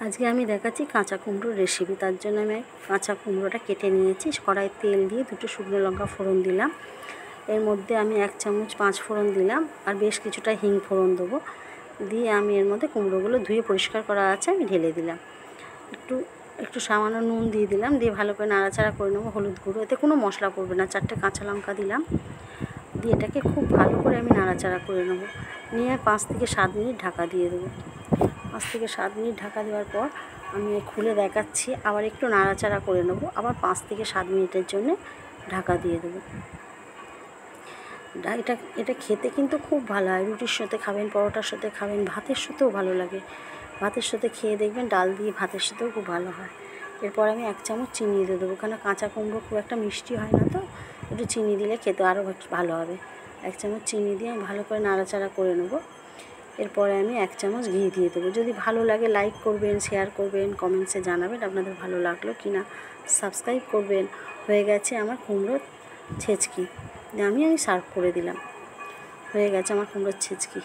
আজকে আমি দেখাচ্ছি কাঁচা কুমড়োর রেসিপি। তার জন্য আমি কাঁচা কুমড়োটা কেটে নিয়েছি। কড়াইয়ে তেল দিয়ে 2টো শুকনো লঙ্কা ফোড়ন দিলাম। এর মধ্যে আমি 1 চামচ 5 ফোড়ন দিলাম আর বেশ কিছুটা হিং ফোড়ন দেবো। দিয়ে আমি এর মধ্যে কুমড়োগুলো ধুয়ে পরিষ্কার করা আছে আমি ঢেলে দিলাম। একটু সামান্য নুন দিয়ে দিলাম, দিয়ে ভালো করে নাড়াচাড়া করে নেবো। হলুদ গুঁড়ো, এতে কোনো মশলা পড়বে না। 4টে কাঁচা লঙ্কা দিলাম, দিয়ে এটাকে খুব ভালো করে আমি নাড়াচাড়া করে নেবো। নিয়ে 5 থেকে 7 মিনিট ঢাকা দিয়ে দেবো। 5 থেকে 7 মিনিট ঢাকা দেওয়ার পর আমি খুলে দেখাচ্ছি, আবার একটু নাড়াচাড়া করে নেবো। আবার 5 থেকে 7 মিনিটের জন্য ঢাকা দিয়ে দেবো। এটা খেতে কিন্তু খুব ভালো হয়। রুটির সাথে খাবেন, পরোটার সাথে খাবেন, ভাতের সাথেও ভালো লাগে। ভাতের সাথে খেয়ে দেখবেন, ডাল দিয়ে ভাতের সাথেও খুব ভালো হয়। এরপর আমি 1 চামচ চিনি দিয়ে দেবো, কারণ কাঁচা কুমড়ো খুব একটা মিষ্টি হয় না, তো একটু চিনি দিলে খেতে আরও ভালো হবে। 1 চামচ চিনি দিয়ে আমি ভালো করে নাড়াচাড়া করে নেবো। এরপরে আমি 1 চামচ ঘি দিয়ে দেবো। যদি ভালো লাগে লাইক করবেন, শেয়ার করবেন, কমেন্টসে জানাবেন আপনাদের ভালো লাগলো কি না, সাবস্ক্রাইব করবেন। হয়ে গেছে আমার কুমড়োর ছেচকি, আমি সার্ভ করে দিলাম। হয়ে গেছে আমার কুমড়োর ছেচকি।